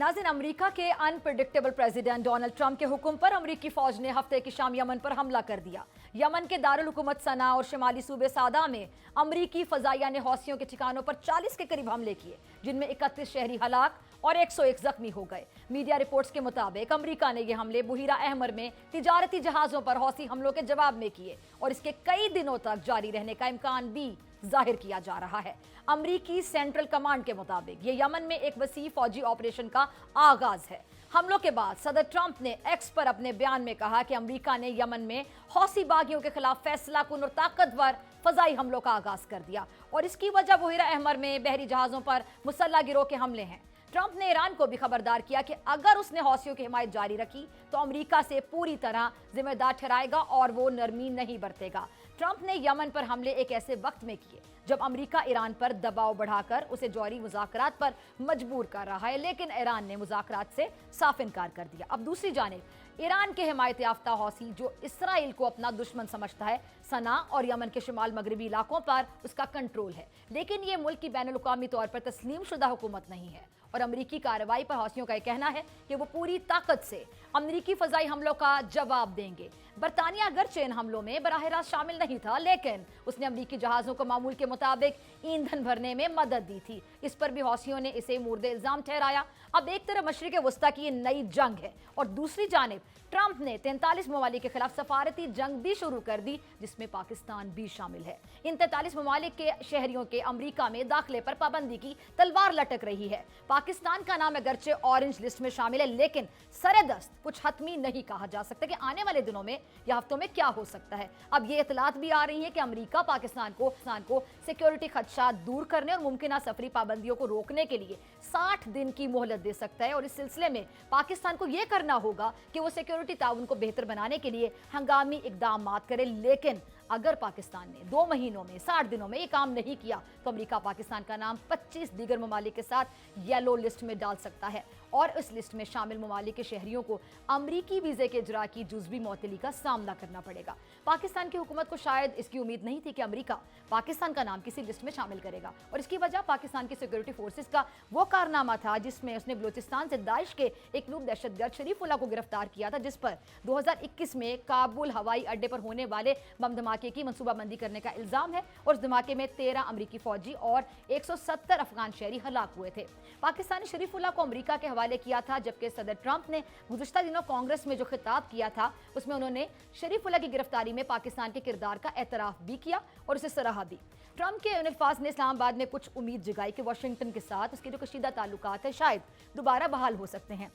नाज़रीन, अमेरिका के unpredictable president Donald Trump के हुक्म पर अमेरिकी फौज ने हफ्ते की शाम यमन पर हमला कर दिया। यमन के दारुल हुकूमत सना और शिमाली सूबे सादा में अमेरिकी फजाइया ने हौसियों के ठिकानों पर 40 के करीब हमले किए, जिनमें 31 शहरी हलाक और 101 जख्मी हो गए। मीडिया रिपोर्ट्स के मुताबिक अमेरिका ने ये हमले बुहीरा अहमर में तिजारती जहाजों पर हौसी हमलों के जवाब में किए और इसके कई दिनों तक जारी रहने का इम्कान भी जाहिर किया जा रहा है। अमेरिकी सेंट्रल कमांड के मुताबिक ये यमन में एक वसी फौजी ऑपरेशन का आगाज है। हमलों के बाद सदर ट्रंप ने एक्स पर अपने बयान में कहा कि अमेरिका ने यमन में हौसी बागियों के खिलाफ फैसला कुन और ताकतवर फजाई हमलों का आगाज कर दिया और इसकी वजह बुहीरा अहमर में बहरी जहाजों पर मुसल्लह गिरोह के हमले हैं। ट्रंप ने ईरान को भी खबरदार किया कि अगर उसने हौसियों की हिमायत जारी रखी तो अमेरिका से पूरी तरह जिम्मेदार ठहराएगा और वो नरमी नहीं बरतेगा। ट्रंप ने यमन पर हमले एक ऐसे वक्त में किए जब अमेरिका ईरान पर दबाव बढ़ाकर उसे जौहरी मुज़ाकरात पर मजबूर कर रहा है, लेकिन ईरान ने मुज़ाकरात से साफ इनकार कर दिया। अब दूसरी जानिब ईरान के हिमायत याफ्ता हौसी जो इसराइल को अपना दुश्मन समझता है, सना और यमन के शुमाल मगरबी इलाकों पर उसका कंट्रोल है, लेकिन ये मुल्क की बैनुल अक़वामी तौर पर तस्लीम शुदा हुकूमत नहीं है और अमेरिकी कार्रवाई पर हौसियों का कहना है कि वो पूरी ताकत से अमेरिकी फजाई हमलों का जवाब देंगे। बरतानिया अगरचे इन हमलों में बराह रास्त शामिल नहीं था, लेकिन उसने अमेरिकी जहाज़ों को मामूल के मुताबिक ईंधन भरने में मदद दी थी। इस पर भी हौसियों ने इसे मुर्दे इल्ज़ाम ठहराया। अब एक तरफ मशरिक़ वस्ता की ये नई जंग है और दूसरी जानिब ट्रंप ने 43 ममालिक के खिलाफ सफारती जंग भी शुरू कर दी, जिसमें पाकिस्तान भी शामिल है। इन 43 ममालिक के शहरियों के अमेरिका में दाखिले पर पाबंदी की तलवार लटक रही है। पाकिस्तान का नाम अगरचे ऑरेंज लिस्ट में शामिल है, लेकिन सरेदस्त कुछ हतमी नहीं कहा जा सकता कि आने वाले दिनों में या हफ्तों में क्या हो सकता है। अब ये इतलात भी आ रही है कि अमेरिका पाकिस्तान को सिक्योरिटी खदशा दूर करने और मुमकिन सफरी पाबंदियों को रोकने के लिए 60 दिन की मोहलत दे सकता है और इस सिलसिले में पाकिस्तान को यह करना होगा कि वो सिक्योरिटी ताउन को बेहतर बनाने के लिए हंगामी इकदाम करे। लेकिन अगर पाकिस्तान ने 2 महीनों में 60 दिनों में ये काम नहीं किया तो अमेरिका पाकिस्तान का नाम 25 दीगर ममालिक के साथ येलो लिस्ट में डाल सकता है और इस लिस्ट में शामिल ममालिक के शहरियों को अमरीकी वीज़े के इजरा की जुज़वी मौतली का सामना करना पड़ेगा। पाकिस्तान की हुकूमत को शायद इसकी उम्मीद नहीं थी कि अमेरिका पाकिस्तान का नाम किसी लिस्ट में शामिल करेगा और इसकी वजह पाकिस्तान की सिक्योरिटी फोर्सेस का वो कारनामा था जिसमें उसने बलूचिस्तान से दाइश के एक नूब दहशतगर्द शरीफुल्लाह को गिरफ्तार किया था, जिस पर 2021 में काबुल हवाई अड्डे पर होने वाले बम धमाके की मनसूबाबंदी करने का इल्जाम है और इस धमाके में 13 अमरीकी फौजी और 170 अफगान शहरी हलाक हुए थे। पाकिस्तान ने शरीफुल्लाह को अमेरिका के हवाले किया था, जबकि सदर ट्रंप ने गुज़िश्ता दिनों कांग्रेस में जो खिताब किया था उसमें उन्होंने शरीफुल्लाह की गिरफ्तारी में पाकिस्तान के किरदार का एतराफ़ भी किया और उसे सराहा भी। ट्रंप के अल्फाज ने इस्लामाबाद में कुछ उम्मीद जगाई कि वाशिंगटन के साथ उसके जो कशीदा ताल्लुकात है शायद दोबारा बहाल हो सकते हैं,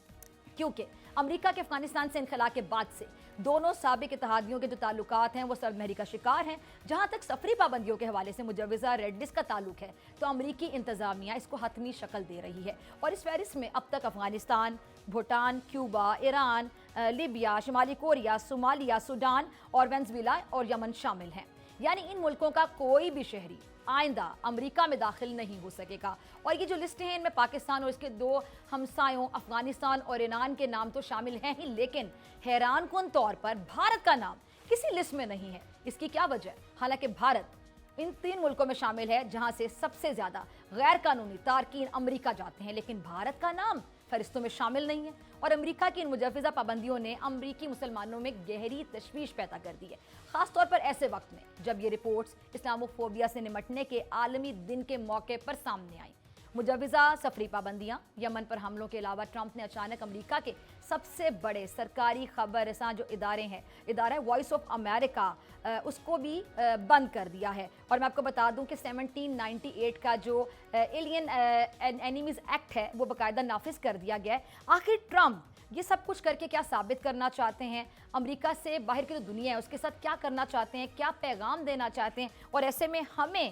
क्योंकि अमेरिका के अफगानिस्तान से इनखला के बाद से दोनों साबिक इत्तेहादियों के जो ताल्लुकात हैं वो सर्दमहरी का शिकार हैं। जहां तक सफरी पाबंदियों के हवाले से मुजव्वज़ा रेड लिस्ट का ताल्लुक है तो अमेरिकी इंतजामिया इसको हतमी शक्ल दे रही है और इस फहरिस्त में अब तक Afghanistan, Bhutan, Cuba, Iran, Libya, शिमाली कोरिया, सोमालिया, सूडान और वेनेज़ुएला और यमन शामिल हैं। यानी इन मुल्कों का कोई भी शहरी आइंदा अमेरिका में दाखिल नहीं हो सकेगा और ये जो लिस्टें हैं इनमें पाकिस्तान और इसके 2 हमसायों अफगानिस्तान और ईरान के नाम तो शामिल हैं ही, लेकिन हैरान कुन तौर पर भारत का नाम किसी लिस्ट में नहीं है। इसकी क्या वजह? हालांकि भारत इन 3 मुल्कों में शामिल है जहां से सबसे ज्यादा गैर कानूनी तारकीन अमेरिका जाते हैं, लेकिन भारत का नाम फहरिस्तों में शामिल नहीं है और अमेरिका की इन मुजव्वज़ा पाबंदियों ने अमेरिकी मुसलमानों में गहरी तशवीश पैदा कर दी है, खासतौर पर ऐसे वक्त में जब ये रिपोर्ट्स इस्लामोफोबिया से निमटने के आलमी दिन के मौके पर सामने आई। मुजव्वज़ा सफरी पाबंदियाँ, यमन पर हमलों के अलावा ट्रंप ने अचानक अमेरिका के सबसे बड़े सरकारी खबर रसां जो इदारा है वॉइस ऑफ अमेरिका, उसको भी बंद कर दिया है। और मैं आपको बता दूं कि 1798 का जो एलियन एनिमीज एक्ट है वो बाकायदा नाफिज कर दिया गया है। आखिर ट्रंप ये सब कुछ करके क्या साबित करना चाहते हैं? अमेरिका से बाहर की जो दुनिया है उसके साथ क्या करना चाहते हैं, क्या पैगाम देना चाहते हैं? और ऐसे में हमें